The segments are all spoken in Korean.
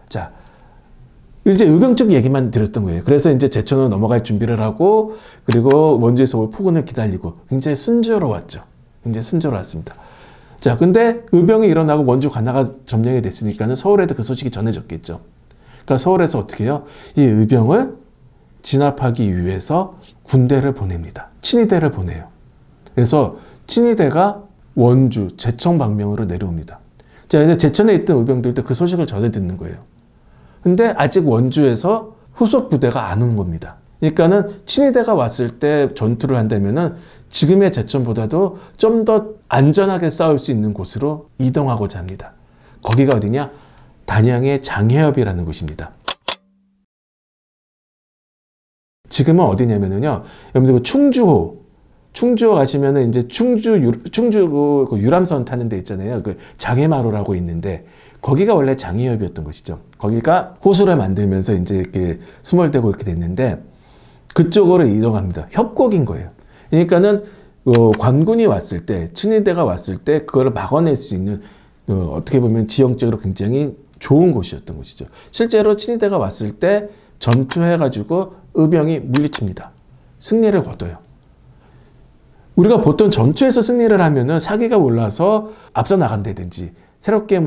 자, 이제 의병 쪽 얘기만 드렸던 거예요. 그래서 이제 제천으로 넘어갈 준비를 하고, 그리고 원주에서 올 폭군을 기다리고, 굉장히 순조로웠죠. 굉장히 순조로웠습니다. 자, 근데 의병이 일어나고 원주 관나가 점령이 됐으니까는 서울에도 그 소식이 전해졌겠죠. 그러니까 서울에서 어떻게 해요? 이 의병을 진압하기 위해서 군대를 보냅니다. 친위대를 보내요. 그래서 친위대가 원주, 제천 방면으로 내려옵니다. 자, 이제 제천에 있던 의병들도 그 소식을 전해 듣는 거예요. 근데 아직 원주에서 후속 부대가 안 온 겁니다. 그러니까는 친위대가 왔을 때 전투를 한다면은 지금의 제천보다도 좀 더 안전하게 싸울 수 있는 곳으로 이동하고자 합니다. 거기가 어디냐? 단양의 장해읍이라는 곳입니다. 지금은 어디냐면요. 여러분들 충주호 가시면은 이제 충주 그 유람선 타는 데 있잖아요. 그 장해마루라고 있는데 거기가 원래 장해읍이었던 것이죠. 거기가 호수를 만들면서 이제 이렇게 수몰되고 이렇게 됐는데 그쪽으로 이동합니다. 협곡인 거예요. 그러니까는 관군이 왔을 때, 친위대가 왔을 때 그걸 막아낼 수 있는 어떻게 보면 지형적으로 굉장히 좋은 곳이었던 곳이죠. 실제로 친위대가 왔을 때 전투해가지고 의병이 물리칩니다. 승리를 거둬요. 우리가 보통 전투에서 승리를 하면은 사기가 올라서 앞서 나간다든지 새롭게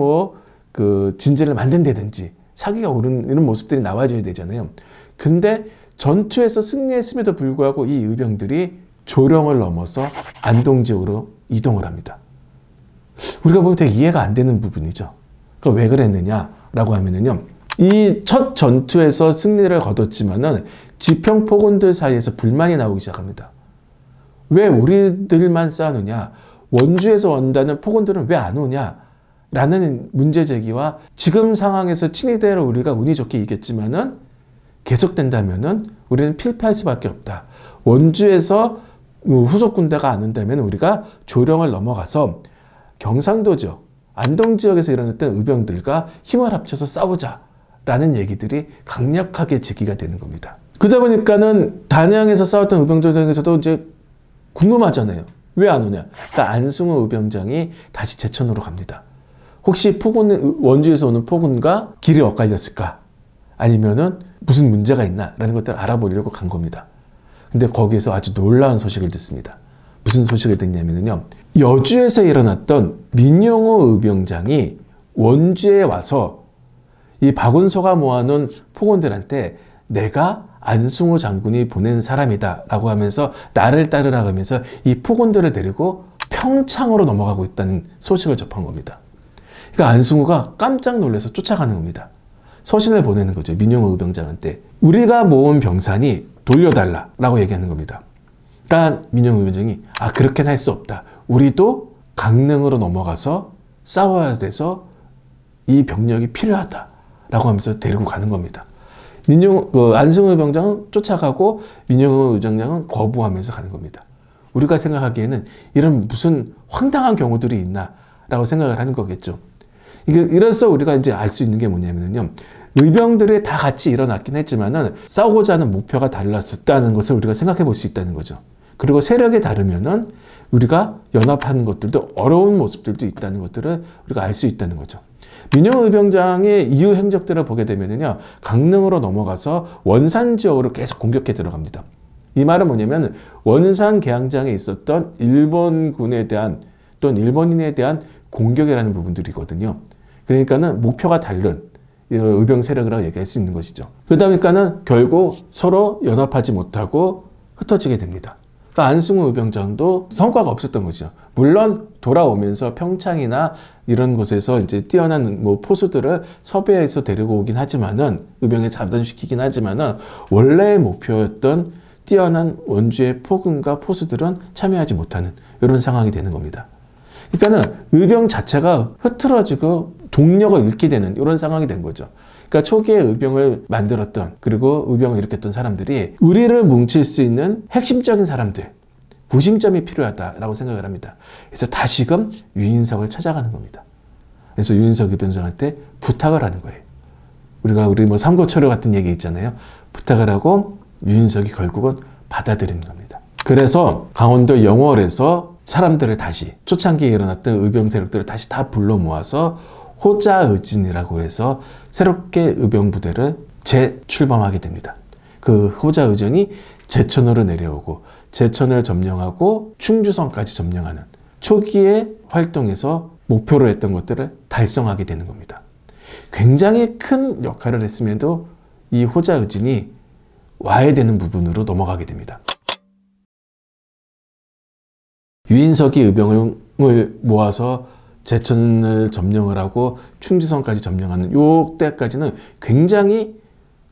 그 진지를 만든다든지 사기가 오르는 이런 모습들이 나와줘야 되잖아요. 근데 전투에서 승리했음에도 불구하고 이 의병들이 조령을 넘어서 안동 지역으로 이동을 합니다. 우리가 보면 되게 이해가 안 되는 부분이죠. 그러니까 왜 그랬느냐라고 하면은요. 이 첫 전투에서 승리를 거뒀지만은 지평포군들 사이에서 불만이 나오기 시작합니다. 왜 우리들만 싸우느냐? 원주에서 온다는 포군들은 왜 안 오냐? 라는 문제 제기와 지금 상황에서 친위대로 우리가 운이 좋게 이겼지만은 계속된다면은 우리는 필패할 수밖에 없다. 원주에서 후속 군대가 안 온다면 우리가 조령을 넘어가서 경상도죠. 안동 지역에서 일어났던 의병들과 힘을 합쳐서 싸우자라는 얘기들이 강력하게 제기가 되는 겁니다. 그러다 보니까는 단양에서 싸웠던 의병들 중에서도 이제 궁금하잖아요. 왜 안 오냐? 그러니까 안승호 의병장이 다시 제천으로 갑니다. 혹시 원주에서 오는 포군과 길이 엇갈렸을까? 아니면은 무슨 문제가 있나? 라는 것들을 알아보려고 간 겁니다. 근데 거기에서 아주 놀라운 소식을 듣습니다. 무슨 소식을 듣냐면요. 여주에서 일어났던 민용호 의병장이 원주에 와서 이 박운서가 모아놓은 포군들한테 내가 안승호 장군이 보낸 사람이다 라고 하면서 나를 따르라 하면서 이 포군들을 데리고 평창으로 넘어가고 있다는 소식을 접한 겁니다. 그러니까 안승호가 깜짝 놀라서 쫓아가는 겁니다. 서신을 보내는 거죠. 민용호 의병장한테. 우리가 모은 병산이 돌려달라 라고 얘기하는 겁니다. 그러니까 민용호 의병장이 그렇게는 할 수 없다. 우리도 강릉으로 넘어가서 싸워야 돼서 이 병력이 필요하다 라고 하면서 데리고 가는 겁니다. 안승호 의병장은 쫓아가고 민용호 의병장은 거부하면서 가는 겁니다. 우리가 생각하기에는 이런 무슨 황당한 경우들이 있나 라고 생각을 하는 거겠죠. 이래서 우리가 이제 알 수 있는 게 뭐냐면요. 의병들이 다 같이 일어났긴 했지만은 싸우고자 하는 목표가 달랐었다는 것을 우리가 생각해 볼 수 있다는 거죠. 그리고 세력이 다르면은 우리가 연합하는 것들도 어려운 모습들도 있다는 것들을 우리가 알 수 있다는 거죠. 민용호 의병장의 이후 행적들을 보게 되면요. 강릉으로 넘어가서 원산 지역으로 계속 공격해 들어갑니다. 이 말은 뭐냐면 원산 계양장에 있었던 일본군에 대한 또는 일본인에 대한 공격이라는 부분들이거든요. 그러니까는 목표가 다른 의병 세력이라고 얘기할 수 있는 것이죠. 그러다 보니까는 결국 서로 연합하지 못하고 흩어지게 됩니다. 그러니까 안승호 의병장도 성과가 없었던 거죠. 물론 돌아오면서 평창이나 이런 곳에서 이제 뛰어난 포수들을 섭외해서 데리고 오긴 하지만은 의병에 잡담시키긴 하지만은 원래의 목표였던 뛰어난 원주의 포군과 포수들은 참여하지 못하는 이런 상황이 되는 겁니다. 그러니까는 의병 자체가 흐트러지고 동력을 잃게 되는 이런 상황이 된 거죠. 그러니까 초기에 의병을 만들었던 그리고 의병을 일으켰던 사람들이 우리를 뭉칠 수 있는 핵심적인 사람들, 구심점이 필요하다라고 생각을 합니다. 그래서 다시금 유인석을 찾아가는 겁니다. 그래서 유인석 의병장한테 부탁을 하는 거예요. 우리 삼고초려 같은 얘기 있잖아요. 부탁을 하고 유인석이 결국은 받아들이는 겁니다. 그래서 강원도 영월에서 사람들을 다시 초창기에 일어났던 의병 세력들을 다시 다 불러 모아서 호자의진이라고 해서 새롭게 의병부대를 재출범하게 됩니다. 그 호자의진이 제천으로 내려오고 제천을 점령하고 충주성까지 점령하는 초기의 활동에서 목표로 했던 것들을 달성하게 되는 겁니다. 굉장히 큰 역할을 했음에도 이 호자의진이 와해되는 부분으로 넘어가게 됩니다. 유인석이 의병을 모아서 제천을 점령을 하고 충주성까지 점령하는 요 때까지는 굉장히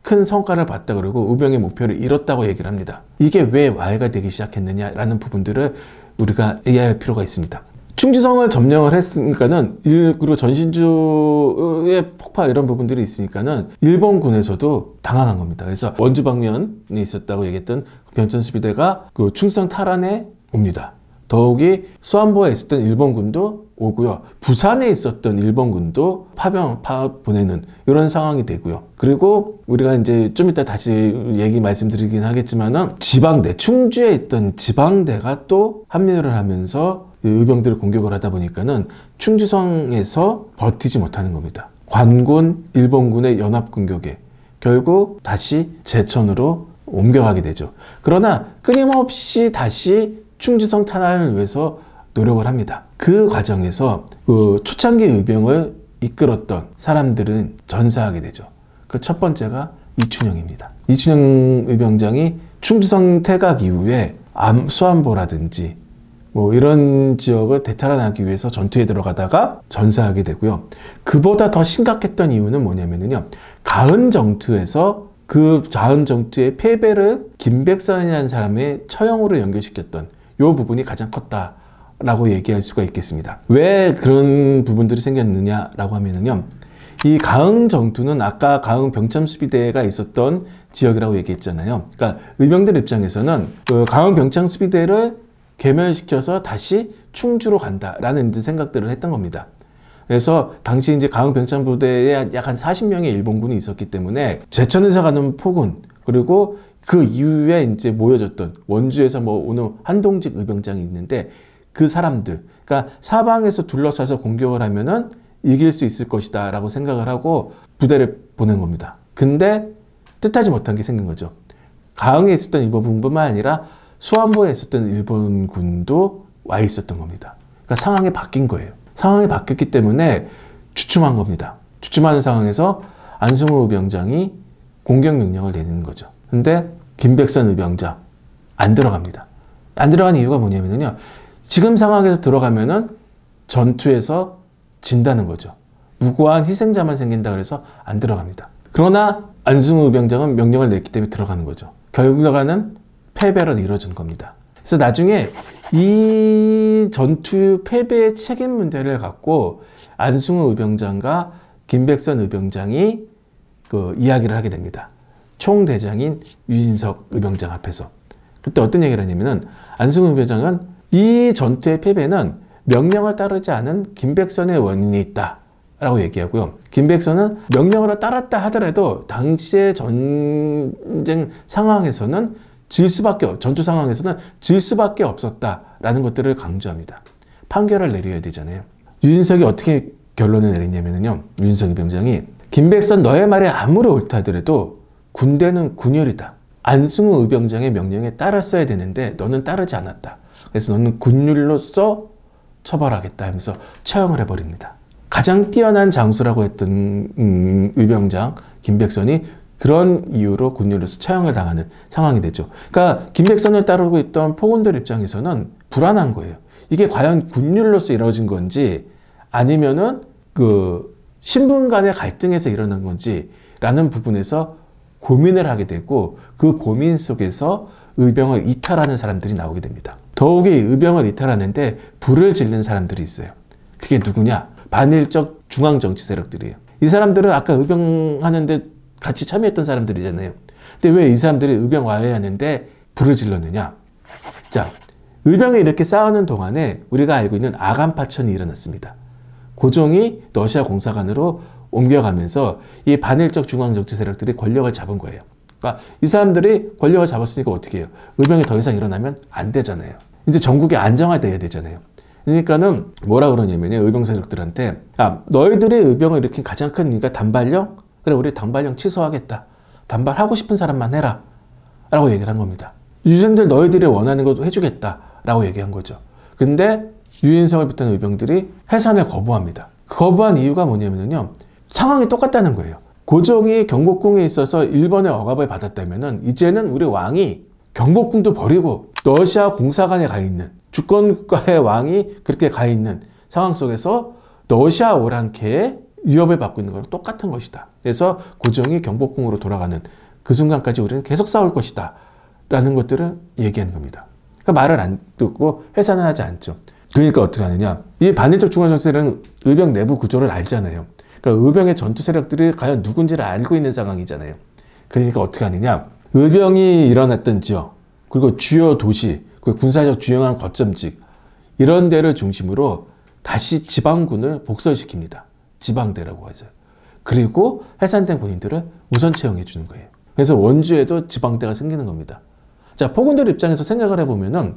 큰 성과를 봤다 그러고 의병의 목표를 이뤘다고 얘기를 합니다. 이게 왜 와해가 되기 시작했느냐라는 부분들을 우리가 이해할 필요가 있습니다. 충주성을 점령을 했으니까는 그리고 전신주의 폭발 이런 부분들이 있으니까는 일본군에서도 당황한 겁니다. 그래서 원주 방면에 있었다고 얘기했던 병천수비대가 그 충주성 탈환에 옵니다. 더욱이 수안보에 있었던 일본군도 오고요. 부산에 있었던 일본군도 보내는 이런 상황이 되고요. 그리고 우리가 이제 좀 이따 다시 얘기 말씀드리긴 하겠지만은 지방대, 충주에 있던 지방대가 또 합류를 하면서 의병들을 공격을 하다 보니까는 충주성에서 버티지 못하는 겁니다. 관군, 일본군의 연합 공격에 결국 다시 제천으로 옮겨가게 되죠. 그러나 끊임없이 다시 충주성 탈환을 위해서 노력을 합니다. 그 과정에서 그 초창기 의병을 이끌었던 사람들은 전사하게 되죠. 그 첫 번째가 이춘영입니다. 이춘영 의병장이 충주성 퇴각 이후에 수안보라든지 뭐 이런 지역을 대탈환하기 위해서 전투에 들어가다가 전사하게 되고요. 그보다 더 심각했던 이유는 뭐냐면요. 가은정투에서 그 가은정투의 패배를 김백선이라는 사람의 처형으로 연결시켰던 이 부분이 가장 컸다라고 얘기할 수가 있겠습니다. 왜 그런 부분들이 생겼느냐라고 하면은요. 이 가흥정투는 아까 가흥 병참수비대가 있었던 지역이라고 얘기했잖아요. 그러니까 의병들 입장에서는 그 가흥 병참수비대를 괴멸시켜서 다시 충주로 간다라는 생각들을 했던 겁니다. 그래서 당시 이제 가흥 병참부대에 약 한 40명의 일본군이 있었기 때문에 제천에서 가는 포군 그리고 그 이후에 이제 모여졌던 원주에서 뭐 오는 한동직 의병장이 있는데 그 사람들, 그러니까 사방에서 둘러싸서 공격을 하면은 이길 수 있을 것이다 라고 생각을 하고 부대를 보낸 겁니다. 근데 뜻하지 못한 게 생긴 거죠. 가흥에 있었던 일본군뿐만 아니라 수안보에 있었던 일본군도 와 있었던 겁니다. 그러니까 상황이 바뀐 거예요. 상황이 바뀌었기 때문에 주춤한 겁니다. 주춤하는 상황에서 안승호 의병장이 공격 명령을 내리는 거죠. 근데 김백선 의병장 안 들어갑니다. 안 들어간 이유가 뭐냐면요. 지금 상황에서 들어가면은 전투에서 진다는 거죠. 무고한 희생자만 생긴다 그래서 안 들어갑니다. 그러나 안승호 의병장은 명령을 냈기 때문에 들어가는 거죠. 결과는 패배로 이루어진 겁니다. 그래서 나중에 이 전투 패배의 책임 문제를 갖고 안승호 의병장과 김백선 의병장이 그 이야기를 하게 됩니다. 총대장인 유인석 의병장 앞에서. 그때 어떤 얘기를 하냐면은 안승호 의병장은 이 전투의 패배는 명령을 따르지 않은 김백선의 원인이 있다 라고 얘기하고요. 김백선은 명령을 따랐다 하더라도 당시의 전쟁 상황에서는 전투 상황에서는 질 수밖에 없었다라는 것들을 강조합니다. 판결을 내려야 되잖아요. 유인석이 어떻게 결론을 내리냐면요. 유인석 의병장이 김백선 너의 말이 아무리 옳다 하더라도 군대는 군율이다. 안승호 의병장의 명령에 따랐어야 되는데 너는 따르지 않았다. 그래서 너는 군율로서 처벌하겠다 하면서 처형을 해버립니다. 가장 뛰어난 장수라고 했던 의병장 김백선이 그런 이유로 군율로서 처형을 당하는 상황이 되죠. 그러니까 김백선을 따르고 있던 포군들 입장에서는 불안한 거예요. 이게 과연 군율로서 이루어진 건지 아니면은 그 신분 간의 갈등에서 일어난 건지 라는 부분에서 고민을 하게 되고 그 고민 속에서 의병을 이탈하는 사람들이 나오게 됩니다. 더욱이 의병을 이탈하는데 불을 지른 사람들이 있어요. 그게 누구냐? 반일적 중앙정치 세력들이에요. 이 사람들은 아까 의병하는데 같이 참여했던 사람들이잖아요. 근데 왜 이 사람들이 의병 와해하는데 불을 질렀느냐? 자, 의병이 이렇게 싸우는 동안에 우리가 알고 있는 아간파천이 일어났습니다. 고종이 러시아 공사관으로 옮겨가면서 이 반일적 중앙정치 세력들이 권력을 잡은 거예요. 그러니까 이 사람들이 권력을 잡았으니까 어떻게 해요? 의병이 더 이상 일어나면 안 되잖아요. 이제 전국이 안정화돼야 되잖아요. 그러니까는 뭐라 그러냐면요. 의병 세력들한테 너희들이 의병을 일으킨 가장 큰 이유가 단발령? 그래 우리 단발령 취소하겠다. 단발하고 싶은 사람만 해라. 라고 얘기를 한 겁니다. 유생들 너희들이 원하는 것도 해주겠다. 라고 얘기한 거죠. 근데 유인성을 비롯한 의병들이 해산을 거부합니다. 거부한 이유가 뭐냐면요. 상황이 똑같다는 거예요. 고종이 경복궁에 있어서 일본의 억압을 받았다면은 이제는 우리 왕이 경복궁도 버리고 러시아 공사관에 가 있는 주권국가의 왕이 그렇게 가 있는 상황 속에서 러시아 오랑캐의 위협을 받고 있는 거랑 똑같은 것이다. 그래서 고종이 경복궁으로 돌아가는 그 순간까지 우리는 계속 싸울 것이다. 라는 것들을 얘기하는 겁니다. 그러니까 말을 안 듣고 해산을 하지 않죠. 그러니까 어떻게 하느냐. 이 반일적 중앙정치는 의병 내부 구조를 알잖아요. 그러니까 의병의 전투 세력들이 과연 누군지를 알고 있는 상황이잖아요. 그러니까 어떻게 하느냐. 의병이 일어났던 지역, 그리고 주요 도시, 그리고 군사적 주요한 거점지 이런 데를 중심으로 다시 지방군을 복설시킵니다. 지방대라고 하죠. 그리고 해산된 군인들을 우선 채용해 주는 거예요. 그래서 원주에도 지방대가 생기는 겁니다. 자, 포군들 입장에서 생각을 해보면은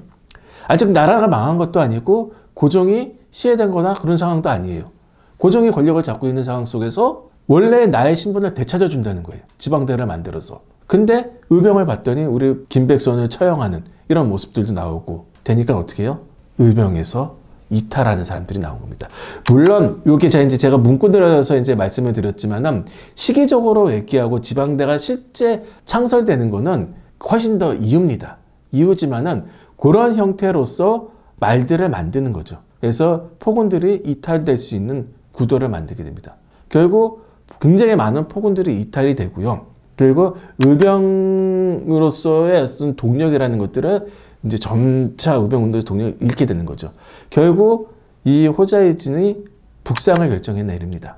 아직 나라가 망한 것도 아니고 고종이 시해된 거나 그런 상황도 아니에요. 고종이 권력을 잡고 있는 상황 속에서 원래 나의 신분을 되찾아 준다는 거예요. 지방대를 만들어서. 근데 의병을 봤더니 우리 김백선을 처형하는 이런 모습들도 나오고 되니까 어떻게 해요? 의병에서 이탈하는 사람들이 나온 겁니다. 물론 이게 제가 문구들어서 이제 말씀을 드렸지만은 시기적으로 얘기하고 지방대가 실제 창설되는 거는 훨씬 더 이유입니다. 이유지만은 그런 형태로서 말들을 만드는 거죠. 그래서 포군들이 이탈될 수 있는 구도를 만들게 됩니다. 결국 굉장히 많은 포군들이 이탈이 되고요. 그리고 의병으로서의 어떤 동력이라는 것들을 이제 점차 의병운동의 동력을 잃게 되는 거죠. 결국 이 호자이진이 북상을 결정해 내립니다.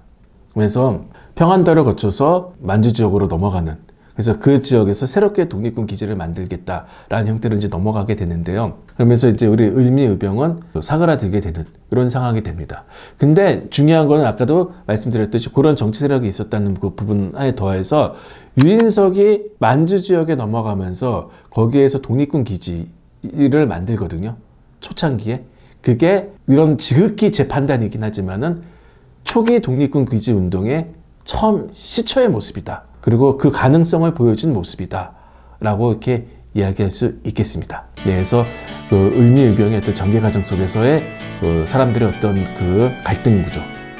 그래서 평안도를 거쳐서 만주 지역으로 넘어가는, 그래서 그 지역에서 새롭게 독립군 기지를 만들겠다라는 형태로 이제 넘어가게 되는데요. 그러면서 이제 우리 을미의병은 사그라들게 되는 이런 상황이 됩니다. 근데 중요한 건 아까도 말씀드렸듯이 그런 정치 세력이 있었다는 그 부분에 더해서 유인석이 만주 지역에 넘어가면서 거기에서 독립군 기지를 만들거든요. 초창기에. 그게 이런 지극히 제 판단이긴 하지만은 초기 독립군 기지 운동의 처음 시초의 모습이다. 그리고 그 가능성을 보여준 모습이다. 라고 이렇게 이야기할 수 있겠습니다. 네, 그래서 그 을미의병의 어떤 전개 과정 속에서의 그 사람들의 어떤 그 갈등 구조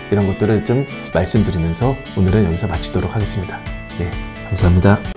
이런 것들을 좀 말씀드리면서 오늘은 여기서 마치도록 하겠습니다. 네, 감사합니다.